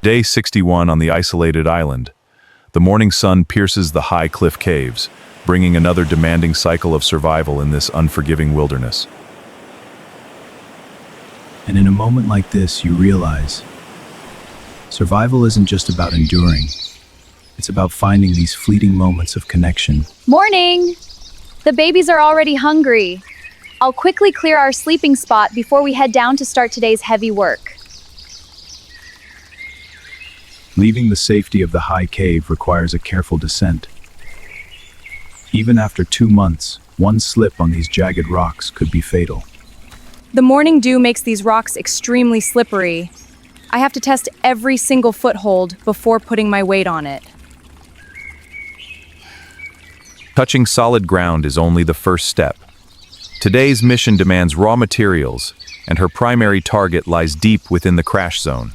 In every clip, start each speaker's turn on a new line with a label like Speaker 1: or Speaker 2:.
Speaker 1: Day 61 on the isolated island. The morning sun pierces the high cliff caves, bringing another demanding cycle of survival in this unforgiving wilderness.
Speaker 2: And in a moment like this, you realize survival isn't just about enduring. It's about finding these fleeting moments of connection.
Speaker 3: Morning! The babies are already hungry. I'll quickly clear our sleeping spot before we head down to start today's heavy work.
Speaker 2: Leaving the safety of the high cave requires a careful descent. Even after 2 months, one slip on these jagged rocks could be fatal.
Speaker 3: The morning dew makes these rocks extremely slippery. I have to test every single foothold before putting my weight on it.
Speaker 1: Touching solid ground is only the first step. Today's mission demands raw materials, and her primary target lies deep within the crash zone.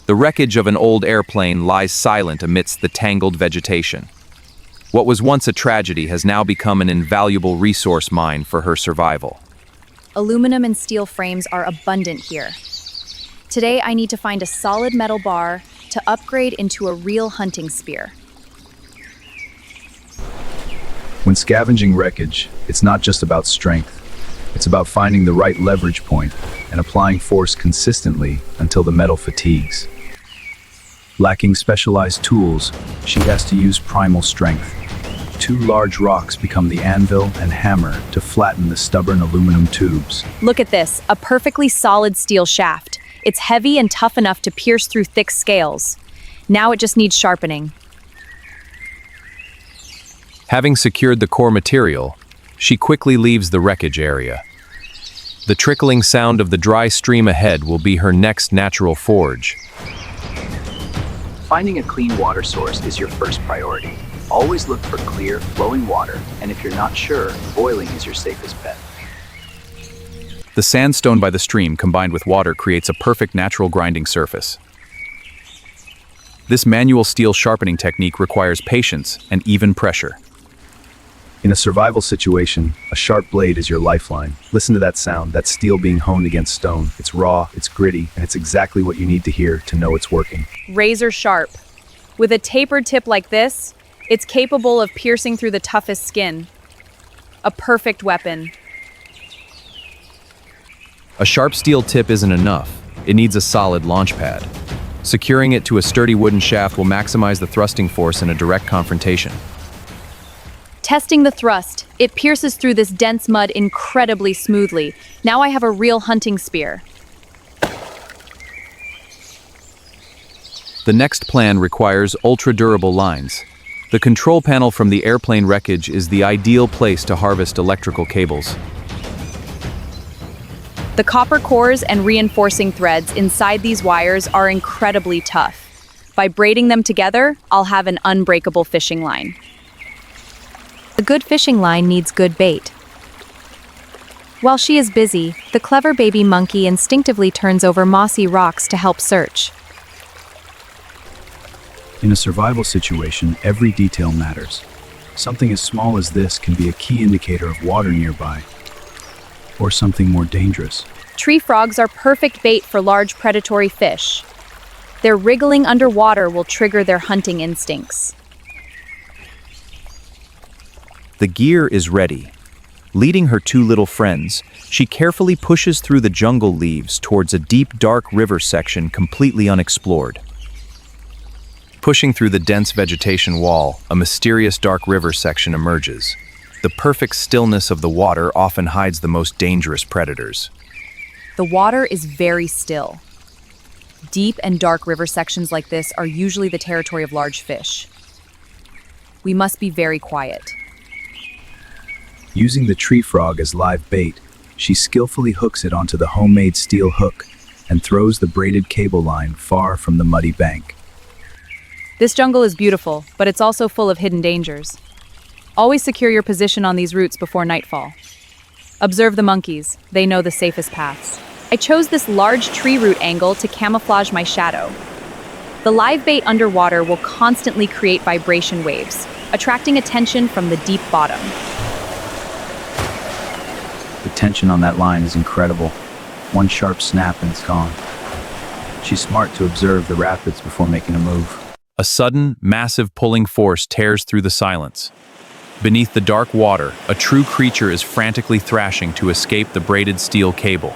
Speaker 1: The wreckage of an old airplane lies silent amidst the tangled vegetation. What was once a tragedy has now become an invaluable resource mine for her survival.
Speaker 3: Aluminum and steel frames are abundant here. Today I need to find a solid metal bar to upgrade into a real hunting spear.
Speaker 2: When scavenging wreckage, it's not just about strength. It's about finding the right leverage point and applying force consistently until the metal fatigues. Lacking specialized tools, she has to use primal strength. 2 large rocks become the anvil and hammer to flatten the stubborn aluminum tubes.
Speaker 3: Look at this, a perfectly solid steel shaft. It's heavy and tough enough to pierce through thick scales. Now it just needs sharpening.
Speaker 1: Having secured the core material, she quickly leaves the wreckage area. The trickling sound of the dry stream ahead will be her next natural forge.
Speaker 4: Finding a clean water source is your first priority. Always look for clear, flowing water, and if you're not sure, boiling is your safest bet.
Speaker 1: The sandstone by the stream combined with water creates a perfect natural grinding surface. This manual steel sharpening technique requires patience and even pressure.
Speaker 2: In a survival situation, a sharp blade is your lifeline. Listen to that sound, that steel being honed against stone. It's raw, it's gritty, and it's exactly what you need to hear to know it's working.
Speaker 3: Razor sharp. With a tapered tip like this, it's capable of piercing through the toughest skin. A perfect weapon.
Speaker 1: A sharp steel tip isn't enough. It needs a solid launch pad. Securing it to a sturdy wooden shaft will maximize the thrusting force in a direct confrontation.
Speaker 3: Testing the thrust, it pierces through this dense mud incredibly smoothly. Now I have a real hunting spear.
Speaker 1: The next plan requires ultra-durable lines. The control panel from the airplane wreckage is the ideal place to harvest electrical cables.
Speaker 3: The copper cores and reinforcing threads inside these wires are incredibly tough. By braiding them together, I'll have an unbreakable fishing line. A good fishing line needs good bait. While she is busy, the clever baby monkey instinctively turns over mossy rocks to help search.
Speaker 2: In a survival situation, every detail matters. Something as small as this can be a key indicator of water nearby, or something more dangerous.
Speaker 3: Tree frogs are perfect bait for large predatory fish. Their wriggling underwater will trigger their hunting instincts.
Speaker 1: The gear is ready. Leading her 2 little friends, she carefully pushes through the jungle leaves towards a deep, dark river section completely unexplored. Pushing through the dense vegetation wall, a mysterious dark river section emerges. The perfect stillness of the water often hides the most dangerous predators.
Speaker 3: The water is very still. Deep and dark river sections like this are usually the territory of large fish. We must be very quiet.
Speaker 2: Using the tree frog as live bait, she skillfully hooks it onto the homemade steel hook and throws the braided cable line far from the muddy bank.
Speaker 3: This jungle is beautiful, but it's also full of hidden dangers. Always secure your position on these routes before nightfall. Observe the monkeys. They know the safest paths. I chose this large tree root angle to camouflage my shadow. The live bait underwater will constantly create vibration waves, attracting attention from the deep bottom.
Speaker 2: The tension on that line is incredible. One sharp snap and it's gone. She's smart to observe the rapids before making a move.
Speaker 1: A sudden, massive pulling force tears through the silence. Beneath the dark water, a true creature is frantically thrashing to escape the braided steel cable.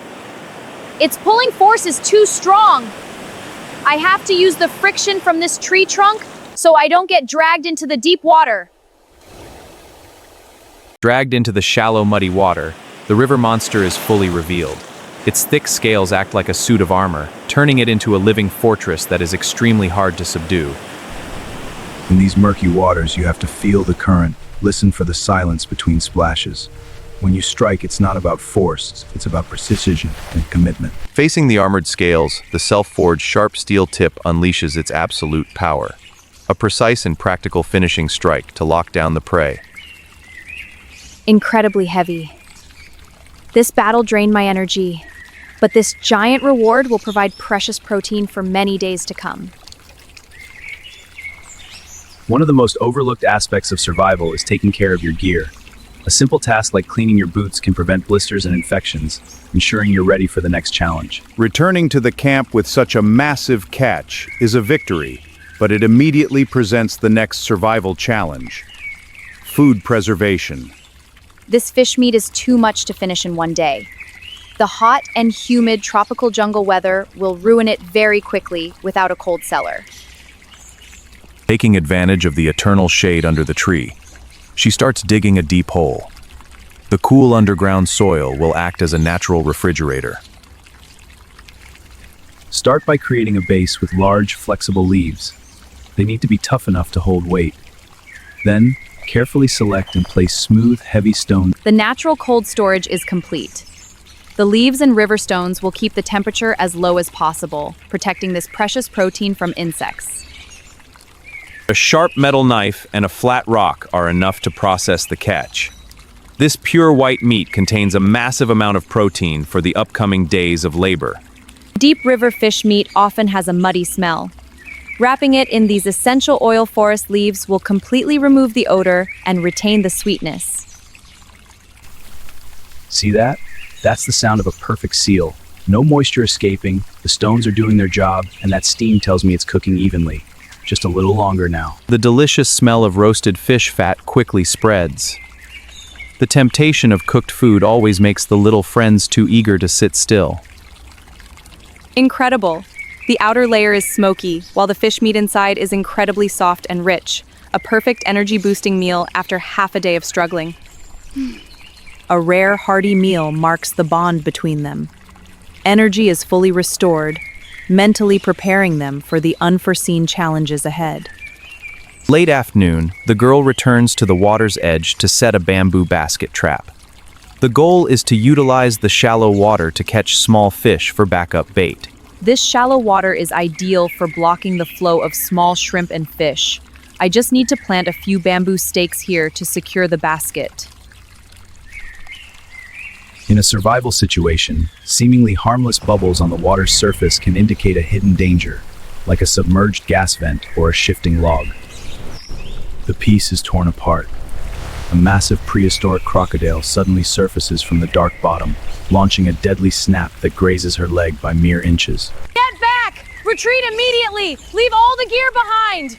Speaker 5: Its pulling force is too strong. I have to use the friction from this tree trunk so I don't get dragged into the deep water.
Speaker 1: Dragged into the shallow, muddy water, the river monster is fully revealed. Its thick scales act like a suit of armor, turning it into a living fortress that is extremely hard to subdue.
Speaker 2: In these murky waters, you have to feel the current, listen for the silence between splashes. When you strike, it's not about force, it's about precision and commitment.
Speaker 1: Facing the armored scales, the self-forged sharp steel tip unleashes its absolute power. A precise and practical finishing strike to lock down the prey.
Speaker 5: Incredibly heavy. This battle drained my energy, but this giant reward will provide precious protein for many days to come.
Speaker 2: One of the most overlooked aspects of survival is taking care of your gear. A simple task like cleaning your boots can prevent blisters and infections, ensuring you're ready for the next challenge.
Speaker 6: Returning to the camp with such a massive catch is a victory, but it immediately presents the next survival challenge: food preservation.
Speaker 5: This fish meat is too much to finish in one day. The hot and humid tropical jungle weather will ruin it very quickly without a cold cellar.
Speaker 1: Taking advantage of the eternal shade under the tree, she starts digging a deep hole. The cool underground soil will act as a natural refrigerator.
Speaker 2: Start by creating a base with large, flexible leaves. They need to be tough enough to hold weight. Then, carefully select and place smooth, heavy stones.
Speaker 3: The natural cold storage is complete. The leaves and river stones will keep the temperature as low as possible, protecting this precious protein from insects.
Speaker 1: A sharp metal knife and a flat rock are enough to process the catch. This pure white meat contains a massive amount of protein for the upcoming days of labor.
Speaker 3: Deep river fish meat often has a muddy smell. Wrapping it in these essential oil forest leaves will completely remove the odor and retain the sweetness.
Speaker 2: See that? That's the sound of a perfect seal. No moisture escaping, the stones are doing their job, and that steam tells me it's cooking evenly. Just a little longer now.
Speaker 1: The delicious smell of roasted fish fat quickly spreads. The temptation of cooked food always makes the little friends too eager to sit still.
Speaker 3: Incredible! The outer layer is smoky, while the fish meat inside is incredibly soft and rich. A perfect energy-boosting meal after half a day of struggling. A rare, hearty meal marks the bond between them. Energy is fully restored, mentally preparing them for the unforeseen challenges ahead.
Speaker 1: Late afternoon, the girl returns to the water's edge to set a bamboo basket trap. The goal is to utilize the shallow water to catch small fish for backup bait.
Speaker 3: This shallow water is ideal for blocking the flow of small shrimp and fish. I just need to plant a few bamboo stakes here to secure the basket.
Speaker 2: In a survival situation, seemingly harmless bubbles on the water's surface can indicate a hidden danger, like a submerged gas vent or a shifting log. The piece is torn apart. A massive prehistoric crocodile suddenly surfaces from the dark bottom, launching a deadly snap that grazes her leg by mere inches.
Speaker 5: Get back! Retreat immediately! Leave all the gear behind!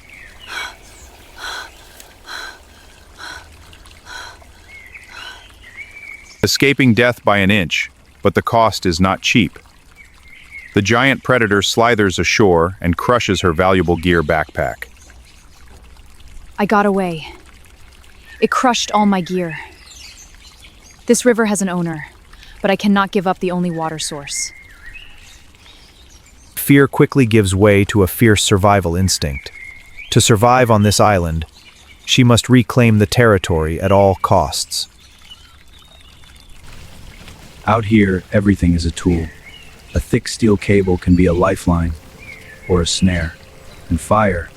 Speaker 6: Escaping death by an inch, but the cost is not cheap. The giant predator slithers ashore and crushes her valuable gear backpack.
Speaker 3: I got away. It crushed all my gear. This river has an owner, but I cannot give up the only water source.
Speaker 1: Fear quickly gives way to a fierce survival instinct. To survive on this island, she must reclaim the territory at all costs.
Speaker 2: Out here, everything is a tool. A thick steel cable can be a lifeline or a snare. And fire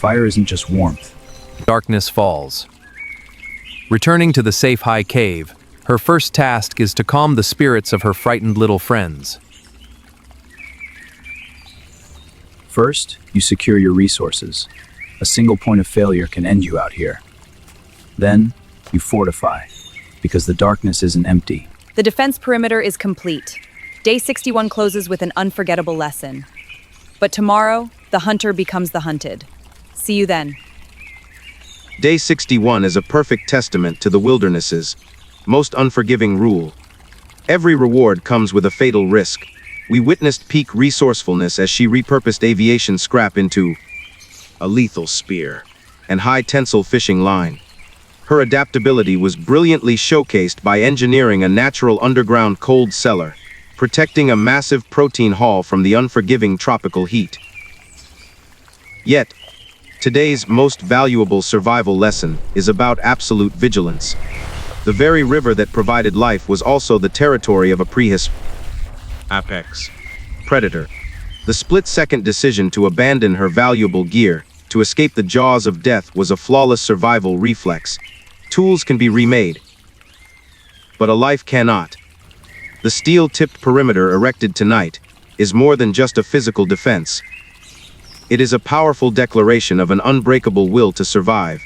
Speaker 2: isn't just warmth.
Speaker 1: Darkness falls. Returning to the safe high cave, her first task is to calm the spirits of her frightened little friends.
Speaker 2: First, you secure your resources. A single point of failure can end you out here. Then, you fortify, because the darkness isn't empty.
Speaker 3: The defense perimeter is complete. Day 61 closes with an unforgettable lesson. But tomorrow, the hunter becomes the hunted. See you then.
Speaker 7: Day 61 is a perfect testament to the wilderness's most unforgiving rule. Every reward comes with a fatal risk. We witnessed peak resourcefulness as she repurposed aviation scrap into a lethal spear and high-tensile fishing line. Her adaptability was brilliantly showcased by engineering a natural underground cold cellar, protecting a massive protein haul from the unforgiving tropical heat. Yet, today's most valuable survival lesson is about absolute vigilance. The very river that provided life was also the territory of a prehistoric apex predator. The split-second decision to abandon her valuable gear to escape the jaws of death was a flawless survival reflex. Tools can be remade, but a life cannot. The steel-tipped perimeter erected tonight is more than just a physical defense. It is a powerful declaration of an unbreakable will to survive.